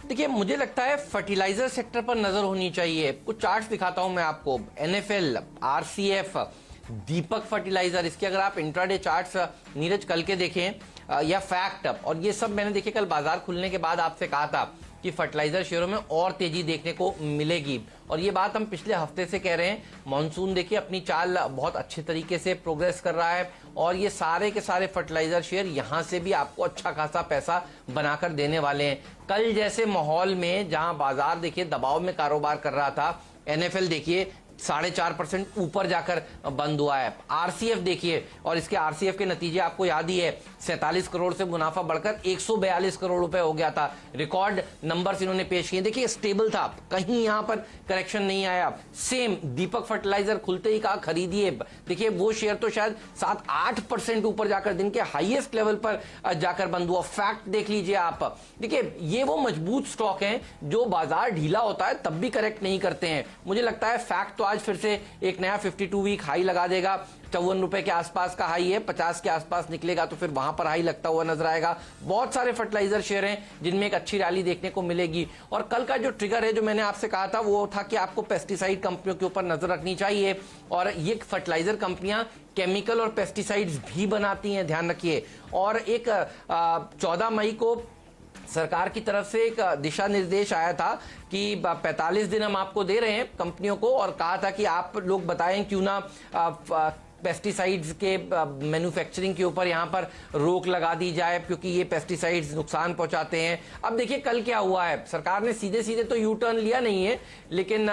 देखिए मुझे लगता है फर्टिलाइजर सेक्टर पर नजर होनी चाहिए। कुछ चार्ट्स दिखाता हूं मैं आपको। एनएफएल, आरसीएफ, दीपक फर्टिलाइजर, इसके अगर आप इंट्राडे चार्ट्स नीरज कल के देखें या फैक्ट, और ये सब मैंने देखे कल बाजार खुलने के बाद आपसे कहा था कि फर्टिलाइजर शेयरों में और तेजी देखने को मिलेगी, और ये बात हम पिछले हफ्ते से कह रहे हैं। मॉनसून देखिए अपनी चाल बहुत अच्छे तरीके से प्रोग्रेस कर रहा है, और ये सारे के सारे फर्टिलाइजर शेयर यहां से भी आपको अच्छा खासा पैसा बनाकर देने वाले हैं। कल जैसे माहौल में जहां बाजार देखिए दबाव में कारोबार कर रहा था, एनएफएल देखिए 4.5% ऊपर जाकर बंद हुआ है। आरसीएफ देखिए, और इसके आरसीएफ के नतीजे आपको याद ही है, 47 करोड़ से मुनाफा बढ़कर 142 करोड़ रुपए हो गया था। रिकॉर्ड नंबर्स इन्होंने पेश किए। देखिए स्टेबल था, कहीं यहां पर करेक्शन नहीं आया। सेम दीपक फर्टिलाइजर खुलते ही कहा खरीदिए। देखिए वो शेयर तो शायद 7-8% ऊपर जाकर दिन के हाईएस्ट लेवल पर जाकर बंद हुआ। फैक्ट देख लीजिए आप। देखिए ये वो मजबूत स्टॉक हैं जो बाजार ढीला होता है तब भी करेक्ट नहीं करते हैं। मुझे लगता है फैक्ट तो आज फिर से एक नया 52 वीक हाई लगा देगा। 54 रुपए के आसपास का हाई है, 50 के आसपास निकलेगा तो फिर वहां पर हाई लगता हुआ नजर आएगा। बहुत सारे फर्टिलाइजर शेयर हैं जिनमें एक अच्छी रैली देखने को मिलेगी। और कल का जो ट्रिगर है जो मैंने आपसे कहा था वो था कि आपको पेस्टिसाइड कंपनियों के ऊपर नजर रखनी चाहिए, और ये फर्टिलाइजर कंपनियां केमिकल और पेस्टिसाइड्स भी बनाती हैं, ध्यान रखिए। और एक 14 मई को सरकार की तरफ से एक दिशा निर्देश आया था कि 45 दिन हम आपको दे रहे हैं कंपनियों को, और कहा था कि आप लोग बताएं क्यों ना पेस्टिसाइड्स के मैन्युफैक्चरिंग के ऊपर यहाँ पर रोक लगा दी जाए, क्योंकि ये पेस्टिसाइड्स नुकसान पहुंचाते हैं। अब देखिए कल क्या हुआ है, सरकार ने सीधे सीधे तो यू टर्न लिया नहीं है, लेकिन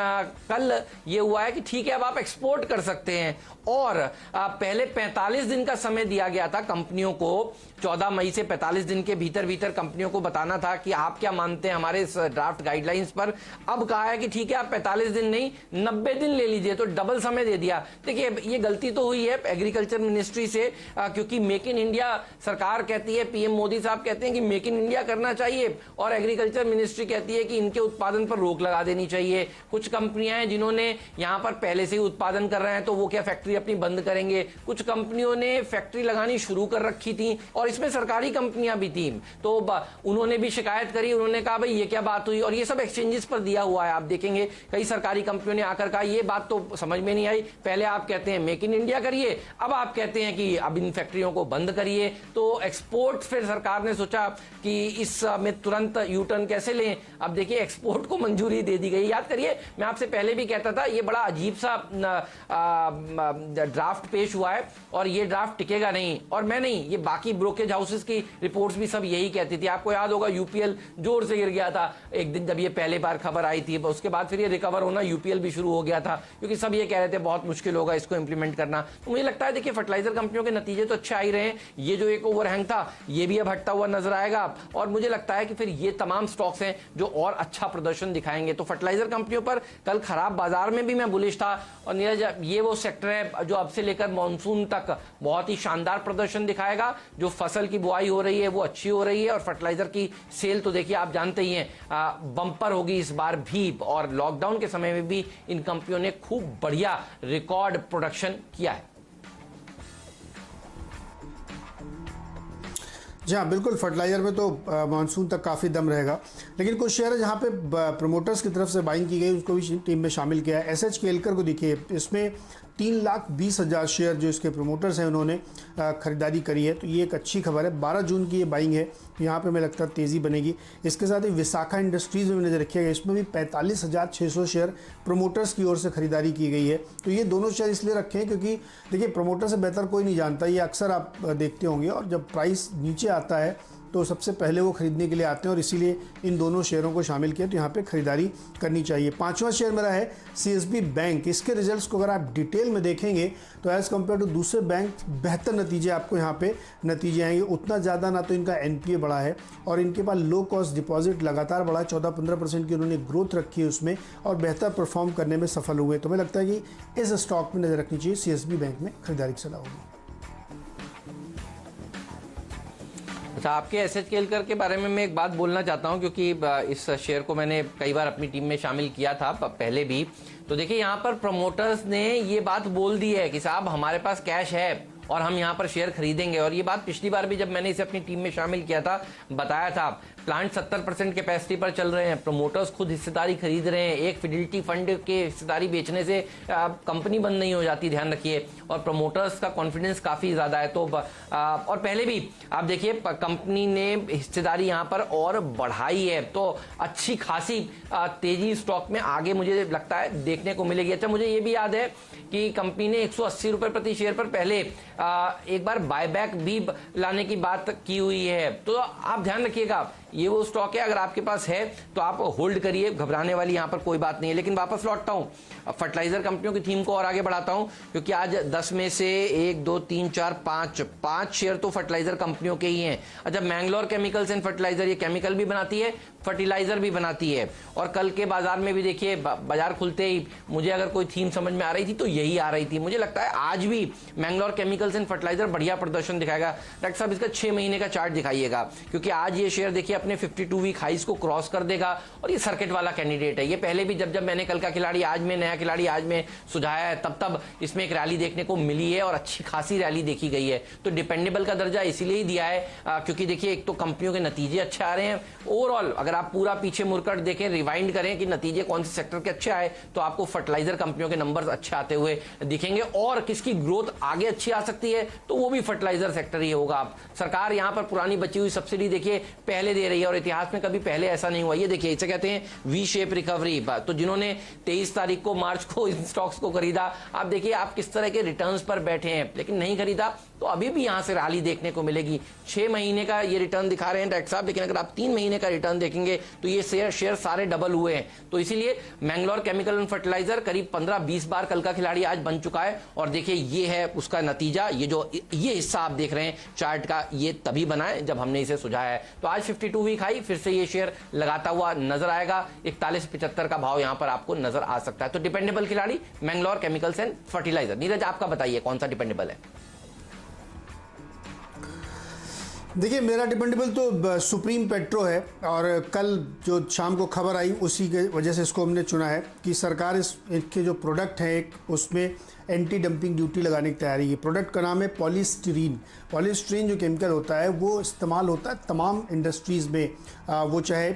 कल ये हुआ है कि ठीक है अब आप एक्सपोर्ट कर सकते हैं। और पहले 45 दिन का समय दिया गया था कंपनियों को, 14 मई से 45 दिन के भीतर भीतर कंपनियों को बताना था कि आप क्या मानते हैं हमारे इस ड्राफ्ट गाइडलाइंस पर। अब कहा है कि ठीक है आप 45 दिन नहीं 90 दिन ले लीजिए, तो डबल समय दे दिया। देखिए ये गलती तो हुई है एग्रीकल्चर मिनिस्ट्री से, क्योंकि मेक इन इंडिया सरकार कहती है, पीएम मोदी साहब कहते हैं कि मेक इन इंडिया करना चाहिए, और एग्रीकल्चर मिनिस्ट्री कहती है कि इनके उत्पादन पर रोक लगा देनी चाहिए। कुछ कंपनियां हैं जिन्होंने यहां पर पहले से ही उत्पादन कर रहे हैं तो वो क्या फैक्ट्री अपनी बंद करेंगे। कुछ कंपनियों ने फैक्ट्री लगानी शुरू कर रखी थी, और इसमें सरकारी कंपनियां भी थी, तो उन्होंने भी शिकायत करी। उन्होंने कहा भाई ये क्या बात हुई, और ये सब एक्सचेंजेस पर दिया हुआ है। आप देखेंगे कई सरकारी कंपनियों ने आकर कहा ये बात तो समझ में नहीं आई, पहले आप कहते हैं मेक इन इंडिया करिए, अब आप कहते हैं कि अब इन फैक्ट्रियों को बंद करिए। तो एक्सपोर्ट फिर सरकार ने सोचा कि इस में तुरंत यू टर्न कैसे लें। अब देखिए एक्सपोर्ट को मंजूरी दे दी गई। याद करिए मैं आपसे पहले भी कहता था ये बड़ा अजीब सा ड्राफ्ट पेश हुआ है, और ये ड्राफ्ट टिकेगा नहीं। और मैं नहीं, ये बाकी ब्रोकेज हाउसेस की रिपोर्ट्स भी सब यही कहती थी। आपको याद होगा यूपीएल जोर से गिर गया था एक दिन जब ये पहले बार खबर आई थी, उसके बाद फिर ये रिकवर होना यूपीएल भी शुरू हो गया था, क्योंकि सब ये कह रहे थे बहुत मुश्किल होगा इसको इंप्लीमेंट करना। तो मुझे लगता है देखिए फर्टिलाइजर कंपनियों के नतीजे तो अच्छे आ ही रहे हैं। ये जो एक ओवरहैंग था ये भी अब हटता हुआ नजर आएगा, और मुझे लगता है कि फिर ये तमाम स्टॉक्स हैं जो और अच्छा प्रदर्शन दिखाएंगे। तो फर्टिलाइजर कंपनियों पर कल खराब बाजार में भी मैं बुलिश था। और नीरज ये वो सेक्टर है जो अब से लेकर मॉनसून तक बहुत ही शानदार प्रदर्शन दिखाएगा। जो फसल की बुआई हो रही है वो अच्छी हो रही है, और फर्टिलाइजर की सेल तो देखिए आप जानते ही हैं बम्पर होगी इस बार भी, और लॉकडाउन के समय में भी इन कंपनियों ने खूब बढ़िया रिकॉर्ड प्रोडक्शन किया है। जी हाँ बिल्कुल, फर्टिलाइजर में तो मानसून तक काफ़ी दम रहेगा, लेकिन कुछ शेयर है जहाँ पे प्रमोटर्स की तरफ से बाइंग की गई, उसको भी टीम में शामिल किया है। एसएच केलकर को देखिए, इसमें 3,20,000 शेयर जो इसके प्रमोटर्स हैं उन्होंने खरीदारी करी है, तो ये एक अच्छी खबर है। 12 जून की ये बाइंग है, यहाँ पे मैं लगता है तेज़ी बनेगी। इसके साथ ही विशाखा इंडस्ट्रीज़ में नजर रखिएगा, इसमें भी 45,600 शेयर प्रमोटर्स की ओर से खरीदारी की गई है। तो ये दोनों शेयर इसलिए रखे हैं क्योंकि देखिए प्रमोटर से बेहतर कोई नहीं जानता, ये अक्सर आप देखते होंगे, और जब प्राइस नीचे आता है तो सबसे पहले वो खरीदने के लिए आते हैं, और इसीलिए इन दोनों शेयरों को शामिल किया, तो यहाँ पे खरीदारी करनी चाहिए। 5वां शेयर मेरा है सीएसबी बैंक। इसके रिजल्ट्स को अगर आप डिटेल में देखेंगे तो एज़ कम्पेयर टू दूसरे बैंक बेहतर नतीजे आपको यहाँ पे नतीजे आएंगे। उतना ज़्यादा ना तो इनका एनपीए बढ़ा है, और इनके पास लो कॉस्ट डिपॉजिट लगातार बढ़ा है, 14-15% की उन्होंने ग्रोथ रखी है उसमें, और बेहतर परफॉर्म करने में सफल हुए। तो मुझे लगता है कि इस स्टॉक में नज़र रखनी चाहिए, सीएसबी बैंक में खरीदारी की सलाह होगी। अच्छा, आपके एसएच केलकर के बारे में मैं एक बात बोलना चाहता हूं, क्योंकि इस शेयर को मैंने कई बार अपनी टीम में शामिल किया था पहले भी। तो देखिए यहाँ पर प्रमोटर्स ने ये बात बोल दी है कि साहब हमारे पास कैश है और हम यहाँ पर शेयर खरीदेंगे, और ये बात पिछली बार भी जब मैंने इसे अपनी टीम में शामिल किया था बताया था। प्लांट 70% कैपेसिटी पर चल रहे हैं, प्रमोटर्स खुद हिस्सेदारी खरीद रहे हैं। एक फिडिलिटी फंड के हिस्सेदारी बेचने से कंपनी बंद नहीं हो जाती, ध्यान रखिए। और प्रमोटर्स का कॉन्फिडेंस काफ़ी ज़्यादा है। तो और पहले भी आप देखिए कंपनी ने हिस्सेदारी यहाँ पर और बढ़ाई है, तो अच्छी खासी तेजी स्टॉक में आगे मुझे लगता है देखने को मिलेगी। अच्छा, मुझे ये भी याद है कि कंपनी ने 180 रुपए प्रति शेयर पर पहले एक बार बायबैक भी लाने की बात की हुई है। तो आप ध्यान रखिएगा, ये वो स्टॉक है, अगर आपके पास है तो आप होल्ड करिए, घबराने वाली यहाँ पर कोई बात नहीं है। लेकिन वापस लौटता हूँ, फर्टिलाइजर कंपनियों की थीम को और आगे बढ़ाता हूँ, क्योंकि आज 10 में से 1 2 3 4 5 शेयर तो फर्टिलाइजर कंपनियों के ही हैं। अच्छा, मैंगलोर केमिकल्स एंड फर्टिलाइजर, ये केमिकल भी बनाती है, फर्टिलाइजर भी बनाती है। और कल के बाजार में भी देखिए, बाजार खुलते ही मुझे अगर कोई थीम समझ में आ रही थी तो यही आ रही थी। मुझे लगता है आज भी मैंगलोर केमिकल्स एंड फर्टिलाइजर बढ़िया प्रदर्शन दिखाएगा। डॉक्टर साहब, इसका 6 महीने का चार्ट दिखाइएगा, क्योंकि आज ये शेयर देखिए अपने 52 वीक हाइस को क्रॉस कर देगा। और ये सर्किट वाला कैंडिडेट है। ये पहले भी जब मैंने कल का खिलाड़ी आज में, नया खिलाड़ी आज में सुझाया है, तब इसमें एक रैली देखने को मिली है और अच्छी खासी रैली देखी गई है। तो डिपेंडेबल का दर्जा इसीलिए ही दिया है क्योंकि देखिए एक तो कंपनियों के नतीजे अच्छे आ रहे हैं। ओवरऑल अगर आप पूरा पीछे मुड़कर देखें, रिवाइंड करें कि नतीजे कौन से सेक्टर के अच्छे आए, तो आपको फर्टिलाइजर कंपनियों के नंबर्स अच्छे आते हुए दिखेंगे। और किसकी ग्रोथ आगे अच्छी आ सकती है तो वो भी फर्टिलाइजर सेक्टर ही होगा। सरकार यहाँ पर पुरानी बची हुई सब्सिडी देखिए पहले दे रही है और इतिहास में कभी पहले ऐसा नहीं हुआ। ये देखिए, इसे कहते हैं वी शेप रिकवरी। तो जिन्होंने 23 तारीख को मार्च को इन स्टॉक्स को खरीदा, आप देखिए आप किस तरह के रिटर्न्स पर बैठे हैं। लेकिन नहीं खरीदा तो अभी भी यहां से रैली देखने को मिलेगी। 6 महीने का ये रिटर्न दिखा रहे हैं डायरेक्टर साहब, लेकिन अगर आप 3 महीने का रिटर्न देखेंगे तो ये शेयर सारे डबल हुए हैं। तो इसीलिए मैंगलोर केमिकल एंड फर्टिलाइजर करीब 15-20 बार कल का खिलाड़ी आज बन चुका है। और देखिए ये है उसका नतीजा। ये हिस्सा आप देख रहे हैं चार्ट का, ये तभी बना है जब हमने इसे सुझाया है। तो आज 52 वीक हाई फिर से ये शेयर लगाता हुआ नजर आएगा। 41.75 का भाव यहां पर आपको नजर आ सकता है। तो डिपेंडेबल खिलाड़ी Mangalore chemicals and fertiliser. Neeraj, आपका बताइए कौन सा डिपेंडेबल है? देखिए, मेरा डिपेंडेबल तो सुप्रीम पेट्रो है। और कल जो शाम को खबर आई उसी के वजह से इसको हमने चुना है कि सरकार इनके जो प्रोडक्ट है एक उसमें एंटी डंपिंग ड्यूटी लगाने की तैयारी है। प्रोडक्ट का नाम है पॉलीस्टीरीन। पॉलीस्टीरीन जो केमिकल होता है वो इस्तेमाल होता है तमाम इंडस्ट्रीज़ में, वो चाहे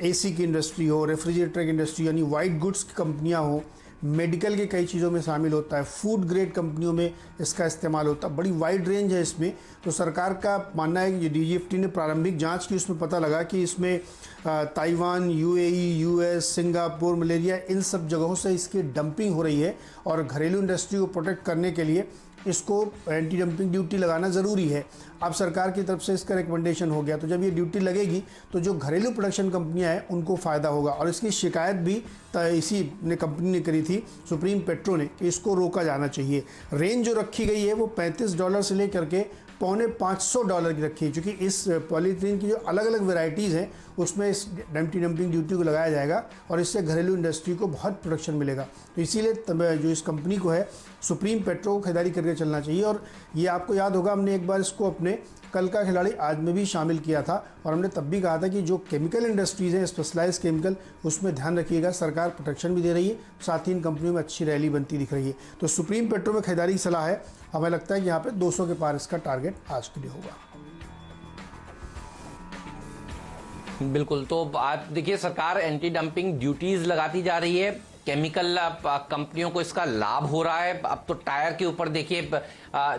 एसी की इंडस्ट्री हो, रेफ्रिजरेटर की इंडस्ट्री यानी वाइट गुड्स की कंपनियाँ हो, मेडिकल के कई चीज़ों में शामिल होता है, फूड ग्रेड कंपनियों में इसका इस्तेमाल होता है। बड़ी वाइड रेंज है इसमें। तो सरकार का मानना है कि डीजीएफटी ने प्रारंभिक जांच की, उसमें पता लगा कि इसमें Taiwan, UAE, US, Singapore, Malaysia, इन सब जगहों से इसकी डंपिंग हो रही है। और घरेलू इंडस्ट्री को प्रोटेक्ट करने के लिए इसको एंटी डंपिंग ड्यूटी लगाना ज़रूरी है। अब सरकार की तरफ से इसका रिकमेंडेशन हो गया, तो जब ये ड्यूटी लगेगी तो जो घरेलू प्रोडक्शन कंपनियां हैं उनको फ़ायदा होगा। और इसकी शिकायत भी इसी ने कंपनी ने करी थी, सुप्रीम पेट्रो ने, कि इसको रोका जाना चाहिए। रेंज जो रखी गई है वो $35 से लेकर के $450 की रखी है, क्योंकि इस पॉलीथीन की जो अलग अलग वेराइटीज़ हैं उसमें इस एंटी डंपिंग ड्यूटी को लगाया जाएगा और इससे घरेलू इंडस्ट्री को बहुत प्रोटेक्शन मिलेगा। तो इसीलिए जो इस कंपनी को है सुप्रीम पेट्रो को खरीदारी करके चलना चाहिए। और ये आपको याद होगा, हमने एक बार इसको अपने कल का खिलाड़ी आज में भी शामिल किया था और हमने तब भी कहा था कि जो केमिकल इंडस्ट्रीज़ हैं, स्पेशलाइज्ड केमिकल, उसमें ध्यान रखिएगा। सरकार प्रोटेक्शन भी दे रही है, साथ ही इन कंपनियों में अच्छी रैली बनती दिख रही है। तो सुप्रीम पेट्रो में खरीदारी की सलाह है। हमें लगता है कि यहाँ पे 200 के पार इसका टारगेट आज के लिए होगा। बिल्कुल। तो आप देखिए, सरकार एंटी डंपिंग ड्यूटीज लगाती जा रही है, केमिकल कंपनियों को इसका लाभ हो रहा है। अब तो टायर के ऊपर देखिए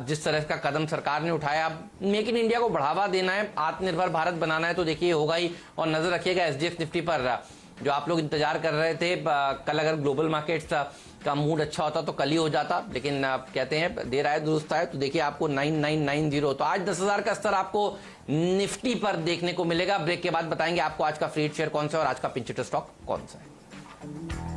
जिस तरह का कदम सरकार ने उठाया, अब मेक इन इंडिया को बढ़ावा देना है, आत्मनिर्भर भारत बनाना है, तो देखिए होगा ही। और नजर रखिएगा एसजीएक्स निफ्टी पर, जो आप लोग इंतजार कर रहे थे कल अगर ग्लोबल मार्केट्स का मूड अच्छा होता तो कल ही हो जाता, लेकिन कहते हैं देर आए दुरुस्त आए। तो देखिए आपको 9990, तो आज 10,000 का स्तर आपको निफ्टी पर देखने को मिलेगा। ब्रेक के बाद बताएंगे आपको आज का फ्री शेयर कौन सा और आज का पिंच हिटर स्टॉक कौन सा है।